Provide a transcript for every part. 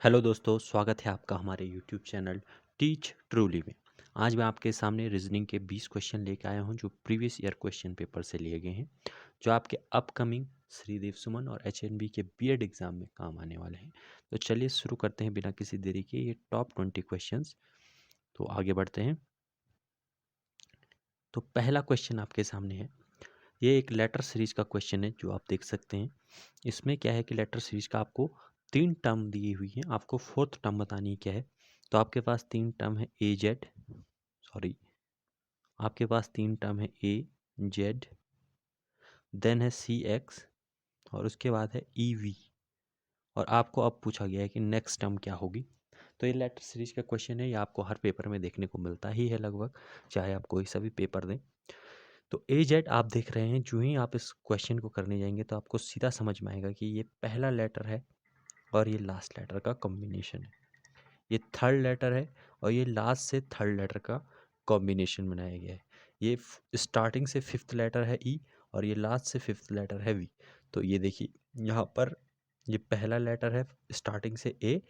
Hello दोस्तों, स्वागत है आपका हमारे यूट्यूब चैनल टीच ट्रूली में। आज मैं आपके सामने रीजनिंग के 20 क्वेश्चन लेकर आया हूं जो प्रीवियस ईयर क्वेश्चन पेपर से लिए गए हैं, जो आपके अपकमिंग श्रीदेव सुमन और एचएनबी के बीएड एग्जाम में काम आने वाले हैं। तो चलिए शुरू करते हैं बिना किसी देरी के ये टॉप 20 क्वेश्चंस। तो आगे बढ़ते हैं। तो पहला क्वेश्चन आपके सामने है। ये एक लेटर सीरीज का क्वेश्चन है जो आप देख सकते हैं। इसमें क्या है कि लेटर सीरीज का आपको 3 टर्म दी हुई है, आपको 4th टर्म बतानी है क्या है। तो आपके पास 3 टर्म है ए जेड, सॉरी, आपके पास 3 टर्म है ए जेड, देन है सी एक्स और उसके बाद है ई वी। और आपको अब पूछा गया है कि नेक्स्ट टर्म क्या होगी। तो ये लेटर सीरीज का क्वेश्चन है, ये आपको हर पेपर में देखने को मिलता ही है लगभग, चाहे आप कोई सा भी पेपर दें। तो ए जेड आप देख रहे हैं, जो ही आप इस क्वेश्चन को करने जाएंगे तो आपको सीधा समझ में आएगा कि ये पहला लेटर है और ये लास्ट लेटर का कॉम्बिनेशन है। ये थर्ड लेटर है और ये लास्ट से थर्ड लेटर का कॉम्बिनेशन बनाया गया है। ये स्टार्टिंग से 5th लेटर है ई और ये लास्ट से 5th लेटर है वी। तो ये देखिए यहाँ पर ये पहला लेटर है स्टार्टिंग से ए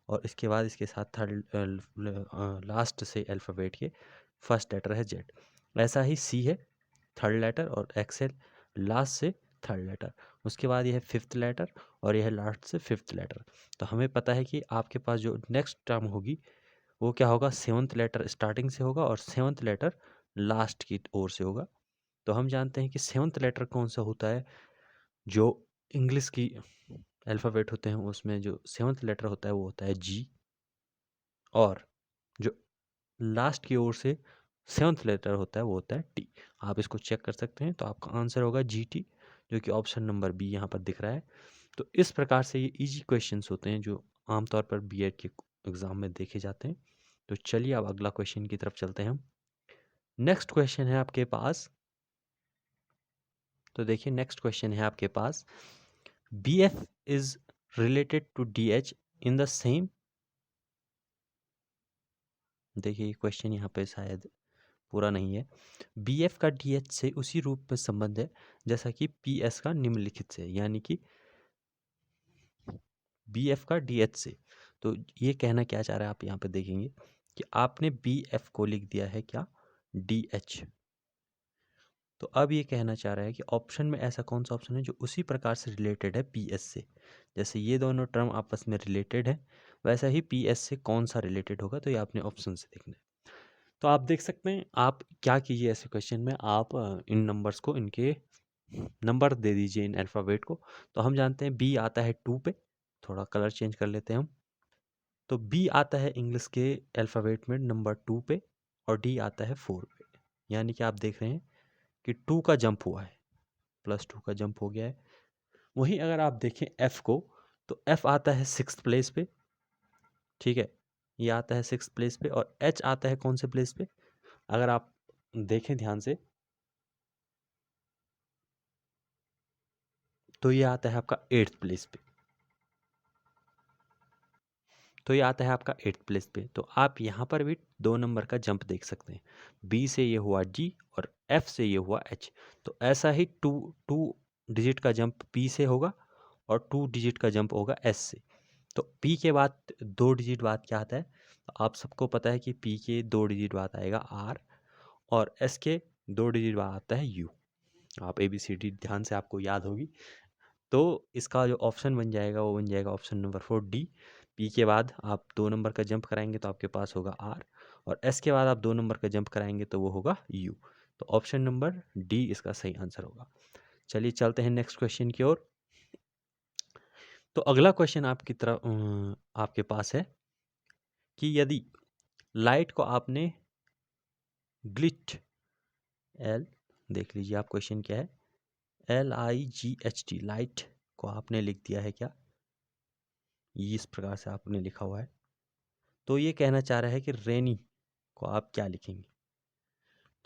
और इसके बाद इसके साथ थर्ड लास्ट से अल्फ़ाबेट के फर्स्ट लेटर है जेड। ऐसा ही सी है थर्ड लेटर और एक्सेल लास्ट से थर्ड लेटर, उसके बाद यह है 5th लेटर और यह लास्ट से 5th लेटर। तो हमें पता है कि आपके पास जो नेक्स्ट टर्म होगी वो क्या होगा, 7th लेटर स्टार्टिंग से होगा और 7th लेटर लास्ट की ओर से होगा। तो हम जानते हैं कि 7th लेटर कौन सा होता है, जो इंग्लिश की अल्फ़ाबेट होते हैं उसमें जो 7th लेटर होता है वो होता है जी, और जो लास्ट की ओर से 7th लेटर होता है वो होता है टी। आप इसको चेक कर सकते हैं। तो आपका आंसर होगा जी टी, जो कि ऑप्शन नंबर बी यहाँ पर दिख रहा है। तो इस प्रकार से ये इजी क्वेश्चंस होते हैं जो आमतौर पर बीएड के एग्ज़ाम में देखे जाते हैं। तो चलिए अब अगला क्वेश्चन की तरफ चलते हैं हम। नेक्स्ट क्वेश्चन है आपके पास, तो देखिए नेक्स्ट क्वेश्चन है आपके पास, B F is related to D H in the same. देखिए क्वेश्चन यहाँ पे शायद पूरा नहीं है। बी एफ का डी एच से उसी रूप में संबंध है जैसा कि पी एस का निम्नलिखित से, यानी कि बी एफ का डी एच से। तो ये कहना क्या चाह रहा है, आप यहाँ पे देखेंगे कि आपने बी एफ को लिख दिया है क्या, डी एच। तो अब ये कहना चाह रहा है कि ऑप्शन में ऐसा कौन सा ऑप्शन है जो उसी प्रकार से रिलेटेड है पी एस से। जैसे ये दोनों टर्म आपस में रिलेटेड है, वैसा ही पी एस से कौन सा रिलेटेड होगा, तो ये आपने ऑप्शन से देखना है। तो आप देख सकते हैं, आप क्या कीजिए ऐसे क्वेश्चन में, आप इन नंबर्स को इनके नंबर दे दीजिए इन अल्फ़ाबेट को। तो हम जानते हैं बी आता है 2 पे, थोड़ा कलर चेंज कर लेते हैं हम। तो बी आता है इंग्लिश के अल्फ़ाबेट में नंबर 2 पे और डी आता है 4 पे, यानी कि आप देख रहे हैं कि 2 का जंप हुआ है, +2 का जंप हो गया है। वहीं अगर आप देखें एफ़ को, तो एफ़ आता है 6th प्लेस पे, ठीक है, ये आता है 6th प्लेस पे, और एच आता है कौन से प्लेस पे, अगर आप देखें ध्यान से तो ये आता है आपका 8th प्लेस पे। तो ये आता है आपका 8th प्लेस पे। तो आप यहाँ पर भी 2 नंबर का जंप देख सकते हैं, बी से ये हुआ जी और एफ से ये हुआ एच। तो ऐसा ही टू डिजिट का जंप पी से होगा और 2 डिजिट का जंप होगा एस से। तो पी के बाद 2 डिजिट बाद क्या आता है, तो आप सबको पता है कि पी के 2 डिजिट बाद आएगा आर और एस के 2 डिजिट बाद आता है यू। आप ए बी सी डी ध्यान से आपको याद होगी। तो इसका जो ऑप्शन बन जाएगा वो बन जाएगा ऑप्शन नंबर 4 डी। पी के बाद आप 2 नंबर का जंप कराएंगे तो आपके पास होगा आर, और एस के बाद आप 2 नंबर का जंप कराएंगे तो वो होगा यू। तो ऑप्शन नंबर डी इसका सही आंसर होगा। चलिए चलते हैं नेक्स्ट क्वेश्चन की ओर। तो अगला क्वेश्चन आपकी तरफ आपके पास है कि यदि लाइट को आपने ग्लिट, एल, देख लीजिए आप क्वेश्चन क्या है, LIGHT, लाइट को आपने लिख दिया है क्या, इस प्रकार से आपने लिखा हुआ है। तो ये कहना चाह रहा है कि रेनी को आप क्या लिखेंगे।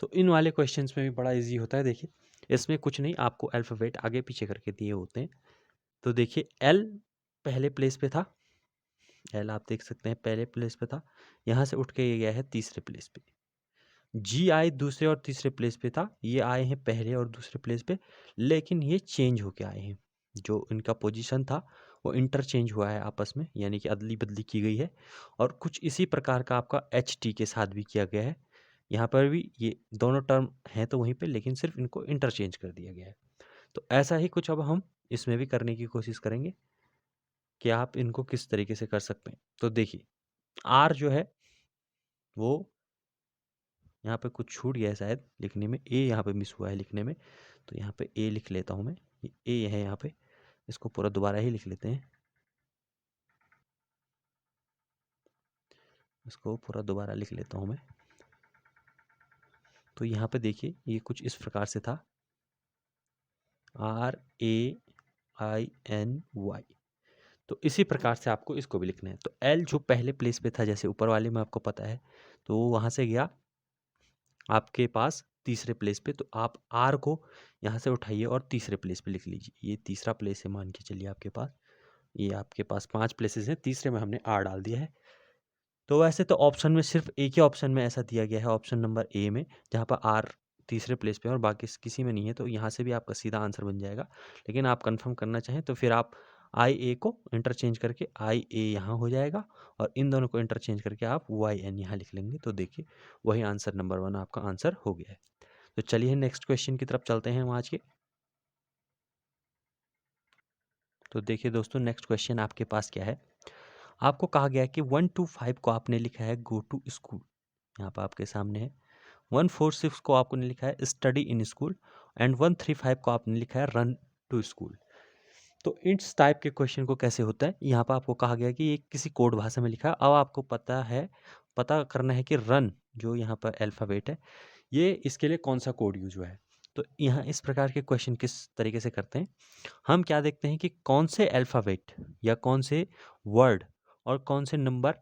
तो इन वाले क्वेश्चंस में भी बड़ा इजी होता है। देखिए इसमें कुछ नहीं, आपको अल्फ़ाबेट आगे पीछे करके दिए होते हैं। तो देखिए एल पहले प्लेस पे था, एल आप देख सकते हैं पहले प्लेस पे था, यहाँ से उठ के ये गया है तीसरे प्लेस पे। जी आई दूसरे और तीसरे प्लेस पे था, ये आए हैं पहले और दूसरे प्लेस पे, लेकिन ये चेंज होके आए हैं, जो इनका पोजीशन था वो इंटरचेंज हुआ है आपस में, यानी कि अदली बदली की गई है। और कुछ इसी प्रकार का आपका एच टी के साथ भी किया गया है। यहाँ पर भी ये दोनों टर्म हैं तो वहीं पे, लेकिन सिर्फ इनको इंटरचेंज कर दिया गया है। तो ऐसा ही कुछ अब हम इसमें भी करने की कोशिश करेंगे कि आप इनको किस तरीके से कर सकते हैं। तो देखिए, आर जो है वो यहाँ पे कुछ छूट गया है शायद लिखने में, ए यहाँ पे मिस हुआ है लिखने में, तो यहाँ पे ए लिख लेता हूँ मैं। ये ए है यहाँ पे, इसको पूरा दोबारा ही लिख लेते हैं। इसको पूरा दोबारा लिख लेता हूँ मैं। तो यहाँ पे देखिए, ये कुछ इस प्रकार से था, RAINY। तो इसी प्रकार से आपको इसको भी लिखना है। तो एल जो पहले प्लेस पे था, जैसे ऊपर वाले में आपको पता है, तो वो वहाँ से गया आपके पास तीसरे प्लेस पे। तो आप आर को यहाँ से उठाइए और तीसरे प्लेस पे लिख लीजिए। ये तीसरा प्लेस है मान के चलिए आपके पास। ये आपके पास 5 प्लेसेस हैं, तीसरे में हमने आर डाल दिया है। तो वैसे तो ऑप्शन में सिर्फ एक ही ऑप्शन में ऐसा दिया गया है, ऑप्शन नंबर ए में, जहाँ पर आर तीसरे प्लेस पे है और बाकी किसी में नहीं है। तो यहाँ से भी आपका सीधा आंसर बन जाएगा। लेकिन आप कंफर्म करना चाहें तो फिर आप आई ए को इंटरचेंज करके आई ए यहाँ हो जाएगा, और इन दोनों को इंटरचेंज करके आप वाई एन यहाँ लिख लेंगे। तो देखिए, वही आंसर नंबर 1 आपका आंसर हो गया है। तो चलिए नेक्स्ट क्वेश्चन की तरफ चलते हैं हम आज के। तो देखिए दोस्तों, नेक्स्ट क्वेश्चन आपके पास क्या है। आपको कहा गया है कि 1 to 5 को आपने लिखा है गो टू स्कूल, यहाँ पर आपके सामने है। 146 को आपने लिखा है स्टडी इन स्कूल, एंड 135 को आपने लिखा है रन टू स्कूल। तो इस टाइप के क्वेश्चन को कैसे होता है, यहाँ पर आपको कहा गया है कि ये किसी कोड भाषा में लिखा है। अब आपको पता करना है कि रन जो यहाँ पर अल्फ़ाबेट है, ये इसके लिए कौन सा कोड यूज हुआ है। तो यहाँ इस प्रकार के क्वेश्चन किस तरीके से करते हैं, हम क्या देखते हैं कि कौन से अल्फ़ाबेट या कौन से वर्ड और कौन से नंबर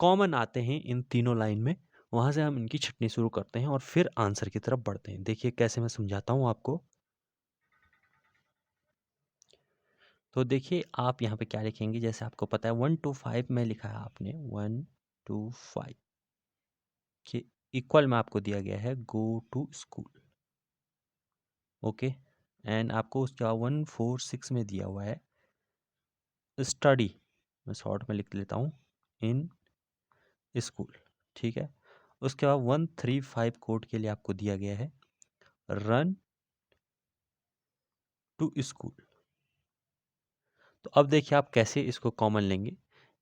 कॉमन आते हैं इन तीनों लाइन में, वहाँ से हम इनकी छँटनी शुरू करते हैं और फिर आंसर की तरफ बढ़ते हैं। देखिए कैसे मैं समझाता हूँ आपको। तो देखिए, आप यहाँ पे क्या लिखेंगे, जैसे आपको पता है 1 to 5 में लिखा है आपने, 1 to 5 के इक्वल में आपको दिया गया है go to school, okay. And आपको उसके बाद 146 में दिया हुआ है स्टडी, मैं शॉर्ट में लिख लेता हूँ, इन स्कूल, ठीक है। उसके बाद 135 कोड के लिए आपको दिया गया है रन टू स्कूल। तो अब देखिए आप कैसे इसको कॉमन लेंगे।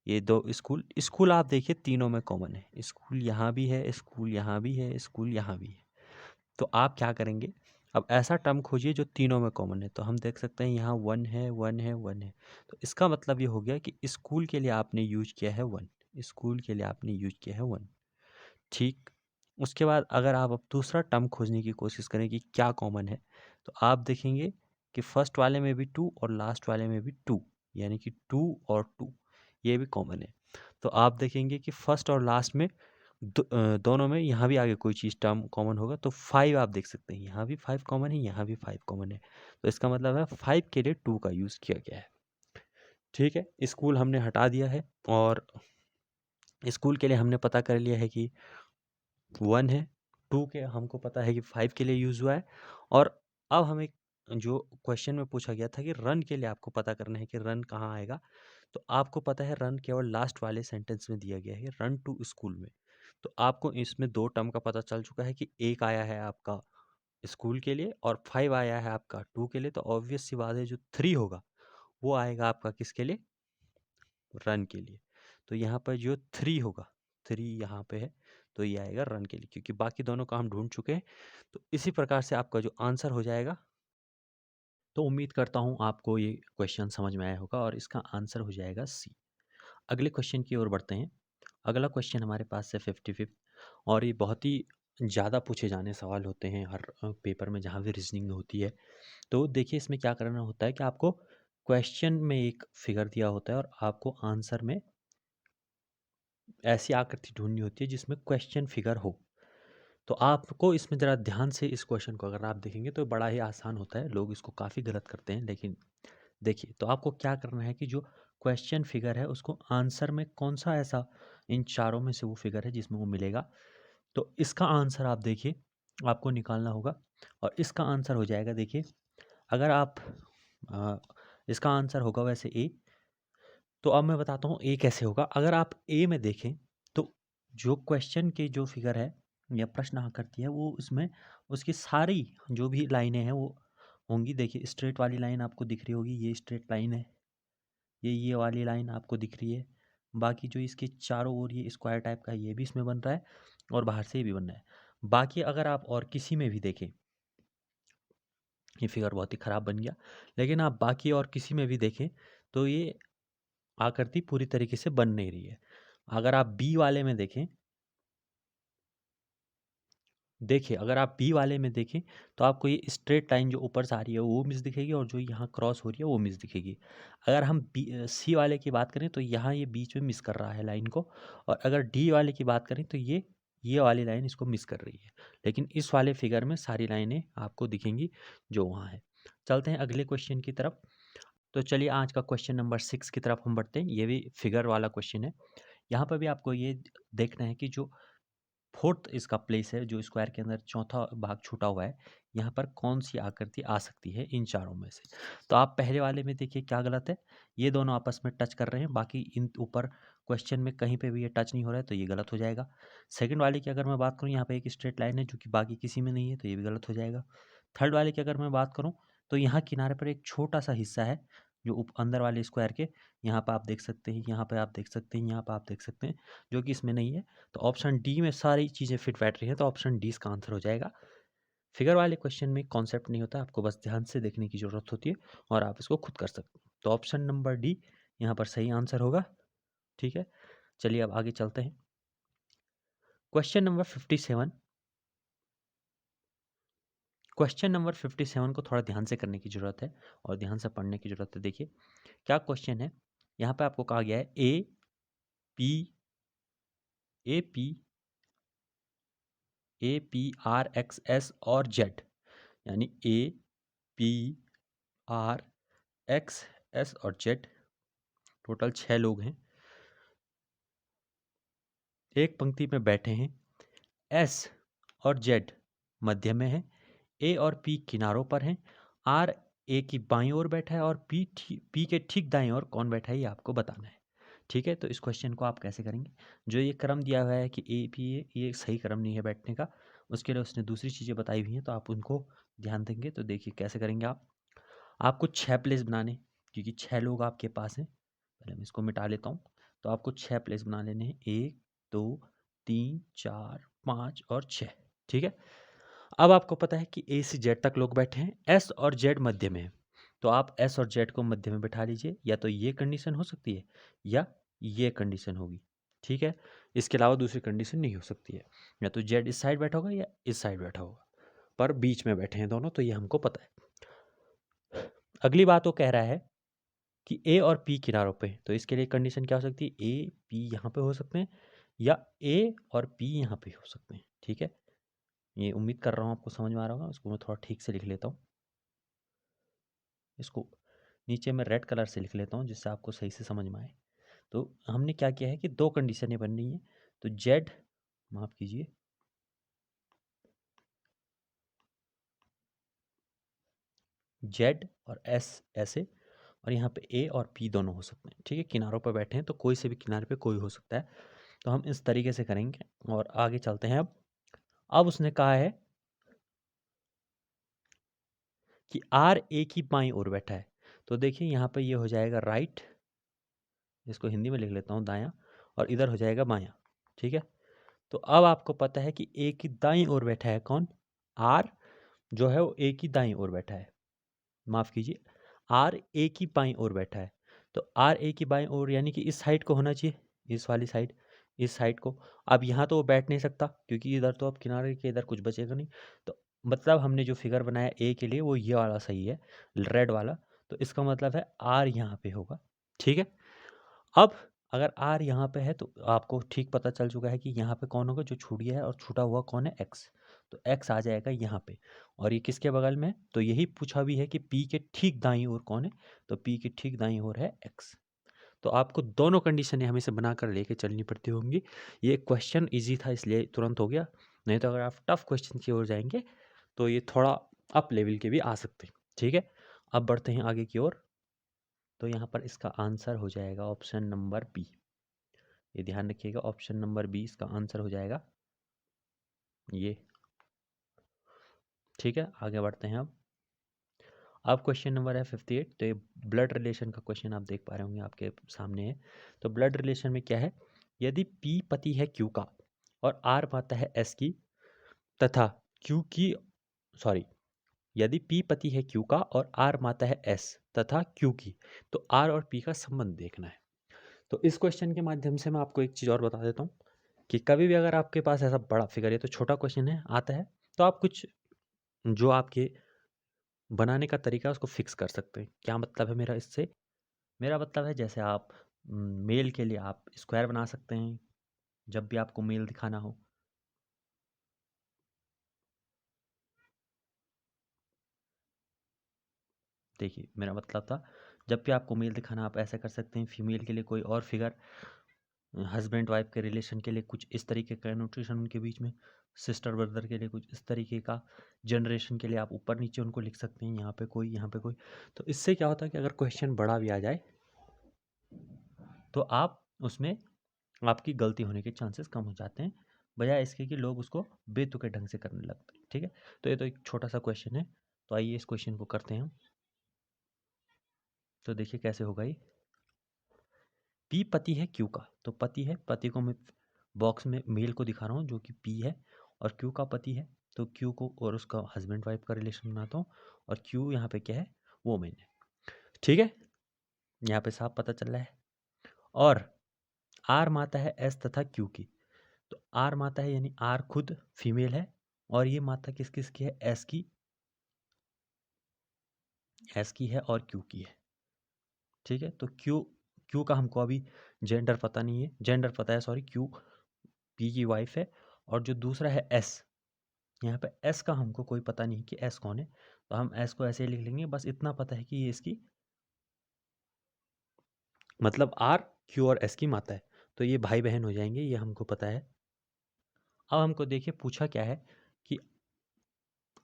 ये दो स्कूल स्कूल आप देखिए तीनों में कॉमन है, स्कूल यहाँ भी है, स्कूल यहाँ भी है, स्कूल यहाँ भी है। तो आप क्या करेंगे, अब ऐसा टर्म खोजिए जो तीनों में कॉमन है। तो हम देख सकते हैं यहाँ 1 है, 1 है, 1 है। तो इसका मतलब ये हो गया कि स्कूल के लिए आपने यूज किया है 1, स्कूल के लिए आपने यूज किया है 1, ठीक। उसके बाद अगर आप अब दूसरा टर्म खोजने की कोशिश करें कि क्या कॉमन है, तो आप देखेंगे कि फर्स्ट वाले में भी 2 और लास्ट वाले में भी 2, यानी कि 2 और 2 ये भी कॉमन है। तो आप देखेंगे कि फर्स्ट और लास्ट में दोनों में यहाँ भी आगे कोई चीज़ टर्म कॉमन होगा। तो 5 आप देख सकते हैं, यहाँ भी 5 कॉमन है, यहाँ भी 5 कॉमन है। तो इसका मतलब है 5 के लिए 2 का यूज़ किया गया है, ठीक है। स्कूल हमने हटा दिया है और स्कूल के लिए हमने पता कर लिया है कि 1 है, 2 के हमको पता है कि 5 के लिए यूज़ हुआ है। और अब हमें जो क्वेश्चन में पूछा गया था कि रन के लिए आपको पता करना है कि रन कहाँ आएगा। तो आपको पता है रन केवल लास्ट वाले सेंटेंस में दिया गया है, रन टू स्कूल में। तो आपको इसमें 2 टर्म का पता चल चुका है कि एक आया है आपका स्कूल के लिए और 5 आया है आपका 2 के लिए। तो ऑब्वियस सी बात है जो 3 होगा वो आएगा आपका किसके लिए, रन के लिए। तो यहाँ पर जो 3 होगा, 3 यहाँ पे है, तो ये आएगा रन के लिए, क्योंकि बाकी दोनों का हम ढूंढ चुके हैं। तो इसी प्रकार से आपका जो आंसर हो जाएगा। तो उम्मीद करता हूँ आपको ये क्वेश्चन समझ में आया होगा और इसका आंसर हो जाएगा सी। अगले क्वेश्चन की ओर बढ़ते हैं। अगला क्वेश्चन हमारे पास है 55 और ये बहुत ही ज़्यादा पूछे जाने सवाल होते हैं हर पेपर में जहाँ भी रीजनिंग होती है। तो देखिए इसमें क्या करना होता है कि आपको क्वेश्चन में एक फिगर दिया होता है और आपको आंसर में ऐसी आकृति ढूंढनी होती है जिसमें क्वेश्चन फिगर हो। तो आपको इसमें ज़रा ध्यान से इस क्वेश्चन को अगर आप देखेंगे तो बड़ा ही आसान होता है, लोग इसको काफ़ी गलत करते हैं। लेकिन देखिए, तो आपको क्या करना है कि जो क्वेश्चन फिगर है उसको आंसर में कौन सा ऐसा इन चारों में से वो फिगर है जिसमें वो मिलेगा। तो इसका आंसर आप देखिए आपको निकालना होगा और इसका आंसर हो जाएगा, देखिए अगर आप इसका आंसर होगा वैसे ए, तो अब मैं बताता हूँ ए कैसे होगा। अगर आप ए में देखें तो जो क्वेश्चन के जो फिगर है या प्रश्न आकृति है वो उसमें उसकी सारी जो भी लाइनें हैं वो होंगी। देखिए स्ट्रेट वाली लाइन आपको दिख रही होगी, ये स्ट्रेट लाइन है, ये वाली लाइन आपको दिख रही है। बाकी जो इसके चारों ओर ये स्क्वायर टाइप का ये भी इसमें बन रहा है और बाहर से ये भी बन रहा है। बाकी अगर आप और किसी में भी देखें, ये फिगर बहुत ही ख़राब बन गया, लेकिन आप बाकी और किसी में भी देखें तो ये आकृति पूरी तरीके से बन नहीं रही है। अगर आप बी वाले में देखें, देखिए अगर आप बी वाले में देखें तो आपको ये स्ट्रेट लाइन जो ऊपर से आ रही है वो मिस दिखेगी और जो यहाँ क्रॉस हो रही है वो मिस दिखेगी। अगर हम सी वाले की बात करें तो यहाँ ये बीच में मिस कर रहा है लाइन को, और अगर डी वाले की बात करें तो ये वाली लाइन इसको मिस कर रही है। लेकिन इस वाले फिगर में सारी लाइनें आपको दिखेंगी जो वहाँ है। चलते हैं अगले क्वेश्चन की तरफ। तो चलिए आज का क्वेश्चन नंबर 6 की तरफ हम बढ़ते हैं। ये भी फिगर वाला क्वेश्चन है। यहाँ पर भी आपको ये देखना है कि जो फोर्थ इसका प्लेस है, जो स्क्वायर के अंदर चौथा भाग छूटा हुआ है, यहाँ पर कौन सी आकृति आ सकती है इन चारों में से। तो आप पहले वाले में देखिए क्या गलत है, ये दोनों आपस में टच कर रहे हैं, बाकी इन ऊपर क्वेश्चन में कहीं पे भी ये टच नहीं हो रहा है तो ये गलत हो जाएगा। सेकंड वाले की अगर मैं बात करूँ, यहाँ पे एक स्ट्रेट लाइन है जो कि बाकी किसी में नहीं है तो ये भी गलत हो जाएगा। थर्ड वाले की अगर मैं बात करूँ तो यहाँ किनारे पर एक छोटा सा हिस्सा है जो अंदर वाले स्क्वायर के, यहाँ पर आप देख सकते हैं, यहाँ पर आप देख सकते हैं, यहाँ पर आप देख सकते हैं, जो कि इसमें नहीं है। तो ऑप्शन डी में सारी चीज़ें फिट बैठ रही हैं, तो ऑप्शन डी इसका आंसर हो जाएगा। फिगर वाले क्वेश्चन में कॉन्सेप्ट नहीं होता, आपको बस ध्यान से देखने की ज़रूरत होती है और आप इसको खुद कर सकते हैं। तो ऑप्शन नंबर डी यहाँ पर सही आंसर होगा। ठीक है, चलिए अब आगे चलते हैं। Question number 57। क्वेश्चन नंबर 57 को थोड़ा ध्यान से करने की ज़रूरत है और ध्यान से पढ़ने की ज़रूरत है। देखिए क्या क्वेश्चन है, यहाँ पे आपको कहा गया है P A P R x S और जेड, यानी पी आर एक्स एस और जेड, टोटल 6 लोग हैं, एक पंक्ति में बैठे हैं। एस और जेड मध्य में है, ए और पी किनारों पर हैं, आर ए की बाईं ओर बैठा है और पी के ठीक दाईं ओर कौन बैठा है ये आपको बताना है। ठीक है, तो इस क्वेश्चन को आप कैसे करेंगे, जो ये क्रम दिया हुआ है कि ए पी ए, ये सही क्रम नहीं है बैठने का, उसके लिए उसने दूसरी चीज़ें बताई हुई हैं तो आप उनको ध्यान देंगे। तो देखिए कैसे करेंगे आप, आपको 6 प्लेस बनाने, क्योंकि 6 लोग आपके पास हैं। पहले मैं इसको मिटा लेता हूँ। तो आपको 6 प्लेस बना लेने हैं, 1 2 3 4 5 और 6। ठीक है, अब आपको पता है कि ए से जेड तक लोग बैठे हैं, एस और जेड मध्य में है, तो आप एस और जेड को मध्य में बैठा लीजिए। या तो ये कंडीशन हो सकती है या ये कंडीशन होगी। ठीक है, इसके अलावा दूसरी कंडीशन नहीं हो सकती है, या तो जेड इस साइड बैठा होगा या इस साइड बैठा होगा, पर बीच में बैठे हैं दोनों, तो ये हमको पता है। अगली बात वो कह रहा है कि ए और पी किनारों पे, तो इसके लिए कंडीशन क्या हो सकती है, ए पी यहाँ पे हो सकते हैं या ए और पी यहाँ पे हो सकते हैं। ठीक है, ये उम्मीद कर रहा हूँ आपको समझ में आ रहा होगा। इसको मैं थोड़ा ठीक से लिख लेता हूँ, इसको नीचे में रेड कलर से लिख लेता हूँ जिससे आपको सही से समझ में आए। तो हमने क्या किया है कि दो कंडीशनें बन रही हैं, तो जेड, माफ़ कीजिए, जेड और एस ऐसे, और यहाँ पे ए और पी दोनों हो सकते हैं। ठीक है, किनारों पर बैठे हैं तो कोई से भी किनारे पे कोई हो सकता है, तो हम इस तरीके से करेंगे और आगे चलते हैं। अब उसने कहा है कि आर ए की बाईं ओर बैठा है, तो देखिए यहाँ पे ये हो जाएगा राइट, इसको हिंदी में लिख लेता हूँ दायां, और इधर हो जाएगा बायां। ठीक है, तो अब आपको पता है कि ए की दाईं ओर बैठा है कौन, आर जो है वो ए की दाईं ओर बैठा है, माफ़ कीजिए, आर ए की बाईं ओर बैठा है। तो आर ए की बाईं ओर यानी कि इस साइड को होना चाहिए, इस वाली साइड, इस साइड को। अब यहाँ तो वो बैठ नहीं सकता क्योंकि इधर तो अब किनारे के इधर कुछ बचेगा नहीं, तो मतलब हमने जो फिगर बनाया ए के लिए वो ये वाला सही है, रेड वाला। तो इसका मतलब है आर यहाँ पे होगा। ठीक है, अब अगर आर यहाँ पे है तो आपको ठीक पता चल चुका है कि यहाँ पे कौन होगा, जो छूट गया है, और छूटा हुआ कौन है, एक्स। तो एक्स आ जाएगा यहाँ पे, और ये किसके बगल में है, तो यही पूछा भी है कि पी के ठीक दाईं ओर कौन है, तो पी के ठीक दाईं ओर है एक्स। तो आपको दोनों कंडीशनें हमेशा बनाकर लेके चलनी पड़ती होंगी। ये क्वेश्चन ईजी था इसलिए तुरंत हो गया, नहीं तो अगर आप टफ क्वेश्चन की ओर जाएंगे तो ये थोड़ा अप लेवल के भी आ सकते हैं। ठीक है, अब बढ़ते हैं आगे की ओर। तो यहाँ पर इसका आंसर हो जाएगा ऑप्शन नंबर बी। ये ध्यान रखिएगा, ऑप्शन नंबर बी इसका आंसर हो जाएगा ये। ठीक है, आगे बढ़ते हैं। अब क्वेश्चन नंबर है 58। तो ये ब्लड रिलेशन का क्वेश्चन आप देख पा रहे होंगे आपके सामने है। तो ब्लड रिलेशन में क्या है, यदि पी पति है क्यू का और आर माता है एस की तथा क्यू की, सॉरी, यदि पी पति है क्यू का और आर माता है एस तथा क्यू की, तो आर और पी का संबंध देखना है। तो इस क्वेश्चन के माध्यम से मैं आपको एक चीज़ और बता देता हूँ कि कभी भी अगर आपके पास ऐसा बड़ा फिगर है, तो छोटा क्वेश्चन है आता है, तो आप कुछ जो आपके बनाने का तरीका है उसको फिक्स कर सकते हैं। क्या मतलब है मेरा इससे, मेरा मतलब है जैसे आप मेल के लिए आप स्क्वायर बना सकते हैं जब भी आपको मेल दिखाना हो। देखिए मेरा मतलब था, जब भी आपको मेल दिखाना आप ऐसा कर सकते हैं। फीमेल के लिए कोई और फिगर, हस्बैंड वाइफ के रिलेशन के लिए कुछ इस तरीके का नोटेशन उनके बीच में, सिस्टर ब्रदर के लिए कुछ इस तरीके का, जनरेशन के लिए आप ऊपर नीचे उनको लिख सकते हैं, यहाँ पे कोई यहाँ पे कोई। तो इससे क्या होता है कि अगर क्वेश्चन बड़ा भी आ जाए तो आप उसमें आपकी गलती होने के चांसेस कम हो जाते हैं, बजाय इसके कि लोग उसको बेतुके ढंग से करने लगते हैं। ठीक है, तो ये तो एक छोटा सा क्वेश्चन है। तो आइए इस क्वेश्चन को करते हैं हम। तो देखिए कैसे होगा ये। पी पति है क्यू का, तो पति है, पति को मैं बॉक्स में मेल को दिखा रहा हूँ जो कि पी है, और क्यू का पति है तो क्यू को और उसका हस्बैंड वाइफ का रिलेशन बनाता हूँ, और क्यू यहाँ पे क्या है, वो मैंने। ठीक है, यहाँ पे साफ पता चल रहा है। और आर माता है एस तथा क्यू की, तो आर माता है यानी आर खुद फीमेल है, और ये माता किस किस की है, एस की, एस की है और क्यू की है। ठीक है, तो क्यू, क्यू का हमको अभी जेंडर पता नहीं है, जेंडर पता है सॉरी, क्यू पी की वाइफ है। और जो दूसरा है एस, यहाँ पे एस का हमको कोई पता नहीं कि एस कौन है, तो हम एस को ऐसे ही लिख लेंगे। बस इतना पता है कि ये इसकी, मतलब आर क्यू और एस की माता है, तो ये भाई बहन हो जाएंगे, ये हमको पता है। अब हमको देखिए पूछा क्या है कि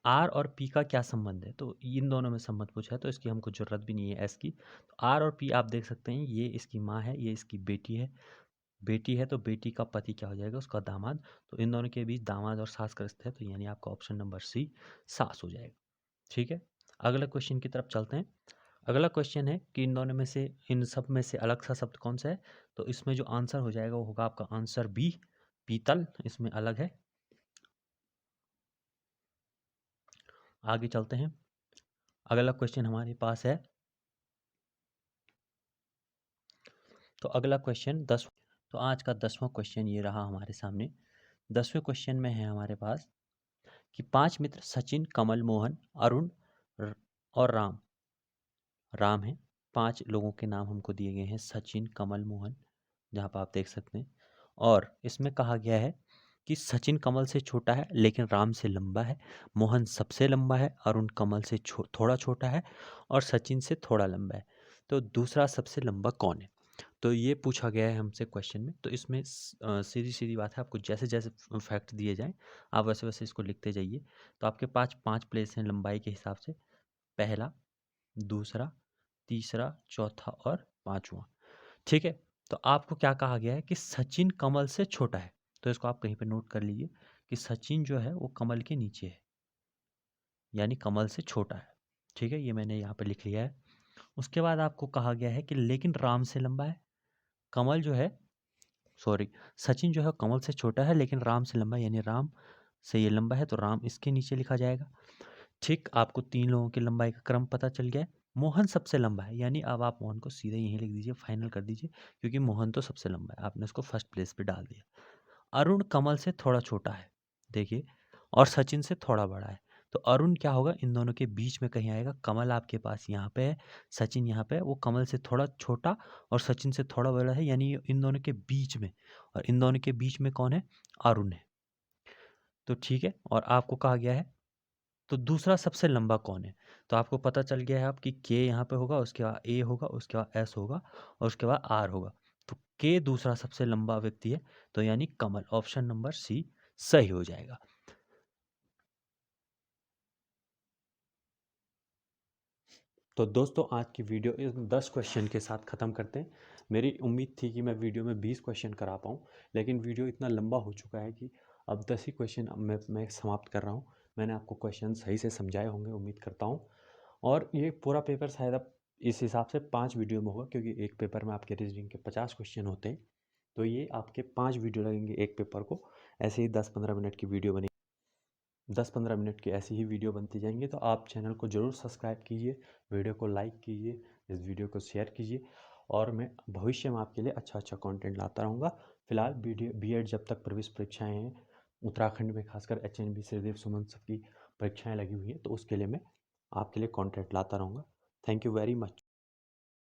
आर और पी का क्या संबंध है, तो इन दोनों में संबंध पूछा है, तो इसकी हमको जरूरत भी नहीं है एस की। तो आर और पी आप देख सकते हैं, ये इसकी माँ है, ये इसकी बेटी है। बेटी है तो बेटी का पति क्या हो जाएगा, उसका दामाद। तो इन दोनों के बीच दामाद और सास का रिश्ता है, तो यानी आपका ऑप्शन नंबर सी सास हो जाएगा। ठीक है, अगला क्वेश्चन की तरफ चलते हैं। अगला क्वेश्चन है कि इन दोनों में से, इन सब में से अलग सा शब्द कौन सा है, तो इसमें जो आंसर हो जाएगा वो होगा आपका आंसर बी, पीतल इसमें अलग है। आगे चलते हैं, अगला क्वेश्चन हमारे पास है। तो अगला क्वेश्चन 10, तो आज का 10वां क्वेश्चन ये रहा हमारे सामने। 10वें क्वेश्चन में है हमारे पास कि 5 मित्र सचिन, कमल, मोहन, अरुण और राम, राम है। 5 लोगों के नाम हमको दिए गए हैं, सचिन, कमल, मोहन, जहाँ पर आप देख सकते हैं। और इसमें कहा गया है कि सचिन कमल से छोटा है लेकिन राम से लंबा है, मोहन सबसे लंबा है, अरुण कमल से थोड़ा छोटा है, और सचिन से थोड़ा लंबा है। तो दूसरा सबसे लंबा कौन है, तो ये पूछा गया है हमसे क्वेश्चन में। तो इसमें सीधी सीधी बात है, आपको जैसे जैसे फैक्ट दिए जाएं आप वैसे वैसे इसको लिखते जाइए। तो आपके पास 5 प्लेस हैं लंबाई के हिसाब से, पहला, दूसरा, तीसरा, चौथा और पांचवा। ठीक है, तो आपको क्या कहा गया है कि सचिन कमल से छोटा है, तो इसको आप कहीं पे नोट कर लीजिए कि सचिन जो है वो कमल के नीचे है, यानी कमल से छोटा है। ठीक है, ये मैंने यहाँ पे लिख लिया है। उसके बाद आपको कहा गया है कि लेकिन राम से लंबा है। कमल जो है, सॉरी, सचिन जो है कमल से छोटा है लेकिन राम से लंबा है, यानी राम से ये लंबा है, तो राम इसके नीचे लिखा जाएगा। ठीक, आपको 3 लोगों की लंबाई का क्रम पता चल गया है। मोहन सबसे लंबा है, यानी अब आप मोहन को सीधे यहीं लिख दीजिए, फाइनल कर दीजिए, क्योंकि मोहन तो सबसे लंबा है, आपने उसको फर्स्ट प्लेस पे डाल दिया। अरुण कमल से थोड़ा छोटा है, देखिए, और सचिन से थोड़ा बड़ा है। तो अरुण क्या होगा, इन दोनों के बीच में कहीं आएगा। कमल आपके पास यहाँ पे है, सचिन यहाँ पे है, वो कमल से थोड़ा छोटा और सचिन से थोड़ा बड़ा है, यानी ये इन दोनों के बीच में, और इन दोनों के बीच में कौन है, अरुण है। तो ठीक है, और आपको कहा गया है तो दूसरा सबसे लंबा कौन है, तो आपको पता चल गया है आपकी के यहाँ पे होगा, उसके बाद ए होगा, उसके बाद एस होगा, और उसके बाद आर होगा। तो के दूसरा सबसे लंबा व्यक्ति है, तो यानी कमल, ऑप्शन नंबर सी सही हो जाएगा। तो दोस्तों आज की वीडियो इस 10 क्वेश्चन के साथ ख़त्म करते हैं। मेरी उम्मीद थी कि मैं वीडियो में 20 क्वेश्चन करा पाऊँ, लेकिन वीडियो इतना लंबा हो चुका है कि अब 10 ही क्वेश्चन अब मैं समाप्त कर रहा हूँ। मैंने आपको क्वेश्चन सही से समझाए होंगे उम्मीद करता हूँ। और ये पूरा पेपर शायद अब इस हिसाब से 5 वीडियो में होगा, क्योंकि एक पेपर में आपके रीजनिंग के 50 क्वेश्चन होते हैं। तो ये आपके 5 वीडियो लगेंगे एक पेपर को। ऐसे ही 10-15 मिनट की वीडियो बनेगी। 10-15 मिनट की ऐसी ही वीडियो बनती जाएंगी। तो आप चैनल को ज़रूर सब्सक्राइब कीजिए, वीडियो को लाइक कीजिए, इस वीडियो को शेयर कीजिए, और मैं भविष्य में आपके लिए अच्छा अच्छा कंटेंट लाता रहूँगा। फिलहाल बीएड जब तक प्रवेश परीक्षाएं हैं उत्तराखंड में, खासकर एचएनबी श्रीदेव सुमन सब की परीक्षाएं लगी हुई हैं, तो उसके लिए मैं आपके लिए कंटेंट लाता रहूँगा। Thank you very much.